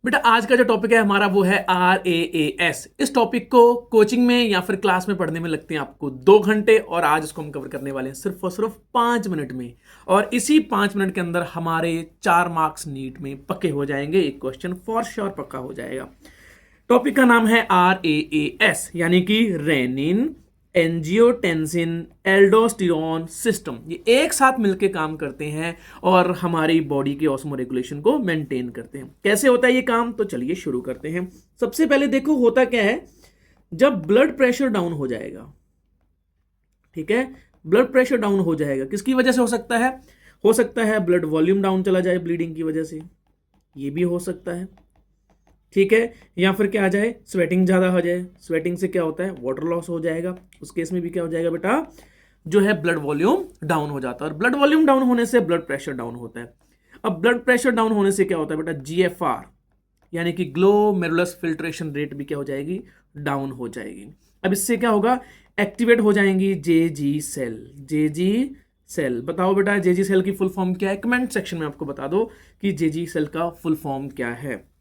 बेटा आज का जो टॉपिक है हमारा वो है RAAS। इस टॉपिक को कोचिंग में या फिर क्लास में पढ़ने में लगते हैं आपको 2 घंटे, और आज इसको हम कवर करने वाले हैं सिर्फ और सिर्फ 5 मिनट में। और इसी 5 मिनट के अंदर हमारे 4 मार्क्स नीट में पक्के हो जाएंगे, एक क्वेश्चन फॉर श्योर पक्का हो जाएगा। टॉपिक का नाम है RAAS यानी कि रेनिन एंजियोटेंसिन एल्डोस्टेरोन सिस्टम। ये एक साथ मिलकर काम करते हैं और हमारी बॉडी के ऑस्मो रेगुलेशन को मेंटेन करते हैं। कैसे होता है ये काम, तो चलिए शुरू करते हैं। सबसे पहले देखो होता क्या है, जब ब्लड प्रेशर डाउन हो जाएगा, ठीक है, ब्लड प्रेशर डाउन हो जाएगा, किसकी वजह से हो सकता है ब्लड वॉल्यूम डाउन चला जाए ब्लीडिंग की वजह से, ये भी हो सकता है, ठीक है, या फिर क्या आ जाए, स्वेटिंग ज़्यादा हो जाए, स्वेटिंग से क्या होता है, वाटर लॉस हो जाएगा, उस केस में भी क्या हो जाएगा बेटा, जो है ब्लड वॉल्यूम डाउन हो जाता है। और ब्लड वॉल्यूम डाउन होने से ब्लड प्रेशर डाउन होता है। अब ब्लड प्रेशर डाउन होने से क्या होता है बेटा, GFR यानी कि ग्लोमेरुलस फिल्ट्रेशन रेट भी क्या हो जाएगी, डाउन हो जाएगी। अब इससे क्या होगा, एक्टिवेट हो जाएंगी जेजी सेल। बताओ बेटा जेजी सेल की फुल फॉर्म क्या है, कमेंट सेक्शन में आपको बता दो कि जेजी सेल का फुल फॉर्म क्या है।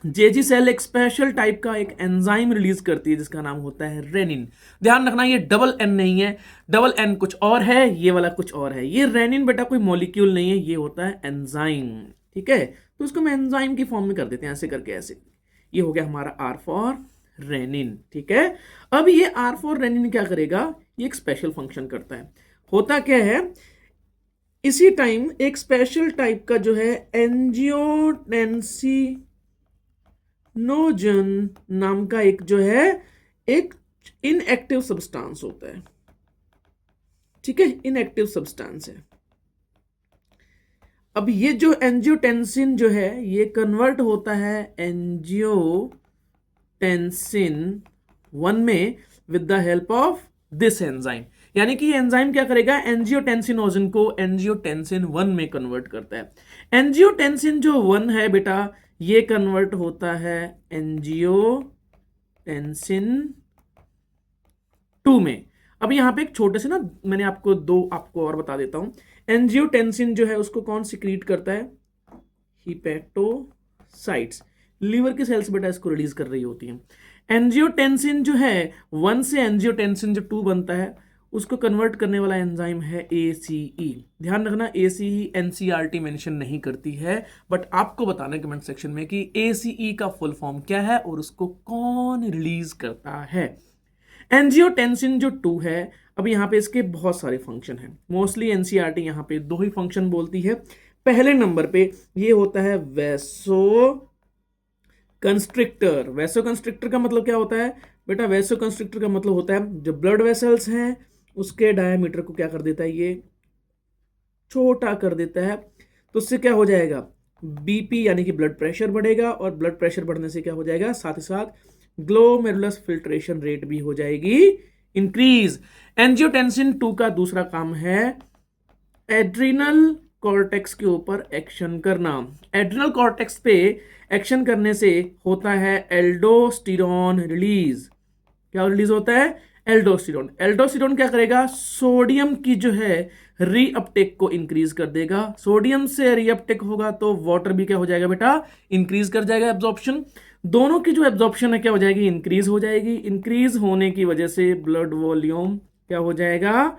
जेजी सेल एक स्पेशल टाइप का एक एंजाइम रिलीज करती है जिसका नाम होता है रेनिन। ध्यान रखना ये डबल एन नहीं है, डबल एन कुछ और है, ये वाला कुछ और है। ये रेनिन बेटा कोई मॉलिक्यूल नहीं है, ये होता है एंजाइम, ठीक है। तो उसको हम एंजाइम की फॉर्म में कर देते हैं, ऐसे करके ऐसे। ये हो गया हमारा R फॉर रेनिन, ठीक है। अब ये R फॉर रेनिन क्या करेगा, ये एक स्पेशल फंक्शन करता है। होता क्या है, इसी टाइम एक स्पेशल टाइप का जो है एंजियोटेंसिनोजन नाम का एक जो है एक इनएक्टिव सब्सटेंस होता है, ठीक है, इनएक्टिव सब्सटेंस है। अब ये जो एंजियोटेंसिन जो है ये कन्वर्ट होता है एंजियोटेंसिन 1 में with the help of this enzyme. यानी कि एंजाइम क्या करेगा, एंजियोटेंसिनोजन को एंजियोटेंसिन 1 में कन्वर्ट करता है। एंजियोटेंसिन जो 1 है बेटा ये कन्वर्ट होता है एंजियोटेंसिन 2 में। अब यहां पे एक छोटे से ना मैंने आपको और बता देता हूं। एंजियोटेंसिन जो है उसको कौन सिक्रीट करता है, हिपेटोसाइट्स, लीवर की सेल्स बेटा इसको रिलीज कर रही होती हैं। एंजियोटेंसिन जो है 1 से एंजियोटेंसिन जो 2 बनता है उसको कन्वर्ट करने वाला एंजाइम है ACE। ध्यान रखना ACE NCERT मेंशन नहीं करती है, बट आपको बताना है कमेंट सेक्शन में कि ACE का फुल फॉर्म क्या है और उसको कौन रिलीज करता है। एंजियोटेंसिन जो 2 है, अब यहाँ पे इसके बहुत सारे फंक्शन हैं। मोस्टली NCERT यहाँ पे 2 ही फंक्शन बोलती है। पहले नंबर पे ये होता है वैसो कंस्ट्रिक्टर का मतलब क्या होता है बेटा, वैसो कंस्ट्रिक्टर का मतलब होता है जो ब्लड वेसल्स हैं उसके डायमीटर को क्या कर देता है, ये छोटा कर देता है। तो उससे क्या हो जाएगा, BP यानी कि ब्लड प्रेशर बढ़ेगा, और ब्लड प्रेशर बढ़ने से क्या हो जाएगा, साथ ही साथ ग्लोमेरुलस फिल्ट्रेशन रेट भी हो जाएगी इंक्रीज। एंजियोटेंसिन 2 का दूसरा काम है एड्रिनल कॉर्टेक्स के ऊपर एक्शन करना। एड्रिनल कॉर्टेक्स पे एक्शन करने से होता है एल्डोस्टेरोन रिलीज। क्या रिलीज होता है, एल्डोस्टेरोन क्या करेगा, सोडियम की जो है रीअपटेक को इंक्रीज कर देगा। सोडियम से रीअपटेक होगा तो वाटर भी क्या हो जाएगा बेटा, इंक्रीज कर जाएगा। एब्जॉर्प्शन, दोनों की जो एब्जॉर्प्शन है क्या हो जाएगी, इंक्रीज हो जाएगी। इंक्रीज होने की वजह से ब्लड वॉल्यूम क्या हो जाएगा,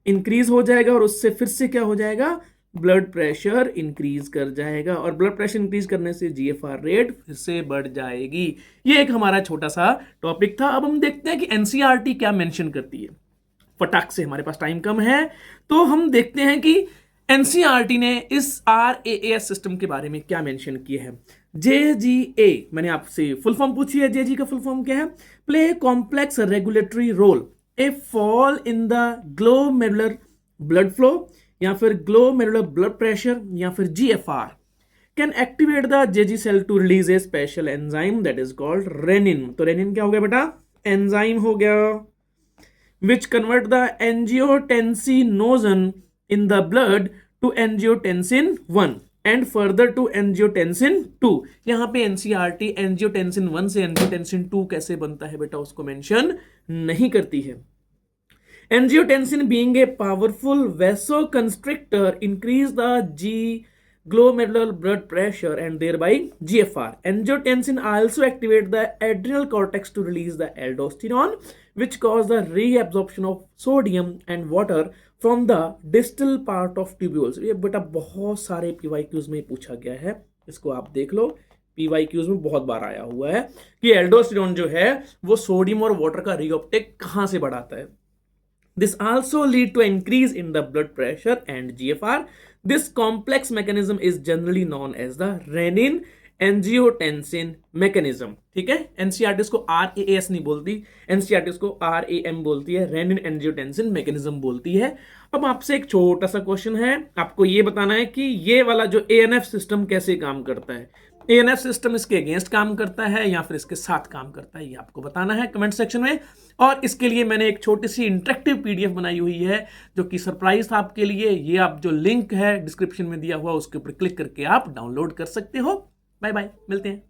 इंक्रीज हो जाएगा, और उससे फिर से क्या हो जाएगा, ब्लड प्रेशर इंक्रीज कर जाएगा, और ब्लड प्रेशर इंक्रीज करने से GFR रेट फिर से बढ़ जाएगी। ये एक हमारा छोटा सा टॉपिक था। अब हम देखते हैं कि NCERT क्या मेंशन करती है। फटाक से, हमारे पास टाइम कम है तो हम देखते हैं कि NCERT ने इस RAAS सिस्टम के बारे में क्या मेंशन किया है। JGA, मैंने आपसे फुल फॉर्म पूछी है, JG का फुल फॉर्म क्या है, play complex regulatory role a fall in the glomerular blood flow, या फिर ग्लोमेरुलर ब्लड प्रेशर, या फिर GFR can activate the JG cell to release a special enzyme that is called renin. तो renin क्या हो गया बेटा, एंजाइम हो गया, which convert the angiotensinogen in the blood to angiotensin 1 and further to angiotensin 2। यहां पे NCERT एंजियोटेंसिन 1 से एंजियोटेंसिन 2 कैसे बनता है बेटा उसको मेंशन नहीं करती है। Angiotensin being a powerful vasoconstrictor increase the glomerular blood pressure and thereby GFR. Angiotensin also activate the adrenal cortex to release the aldosterone, which cause the reabsorption of sodium and water from the distal part of tubules. ये बेटा बहुत सारे PYQs में पूछा गया है, इसको आप देख लो, PYQs में बहुत बार आया हुआ है कि एल्डोस्टेरोन जो है वो सोडियम और वाटर का रीअपटेक कहाँ से बढ़ाता है. This also lead to increase in the blood pressure and GFR. This complex mechanism is generally known as the renin angiotensin mechanism. ठीक है, NCERT इसको RAAS नहीं बोलती, NCERT इसको RAM बोलती है, renin angiotensin mechanism बोलती है. अब आपसे एक छोटा सा क्वेश्चन है, आपको ये बताना है कि ये वाला जो ANF सिस्टम कैसे काम करता है. ANF सिस्टम इसके अगेंस्ट काम करता है या फिर इसके साथ काम करता है, ये आपको बताना है कमेंट सेक्शन में. और इसके लिए मैंने एक छोटी सी इंटरेक्टिव PDF बनाई हुई है जो कि सरप्राइज था आपके लिए. ये आप जो लिंक है डिस्क्रिप्शन में दिया हुआ उसके ऊपर क्लिक करके आप डाउनलोड कर सकते हो. बाय बाय, मिलते हैं.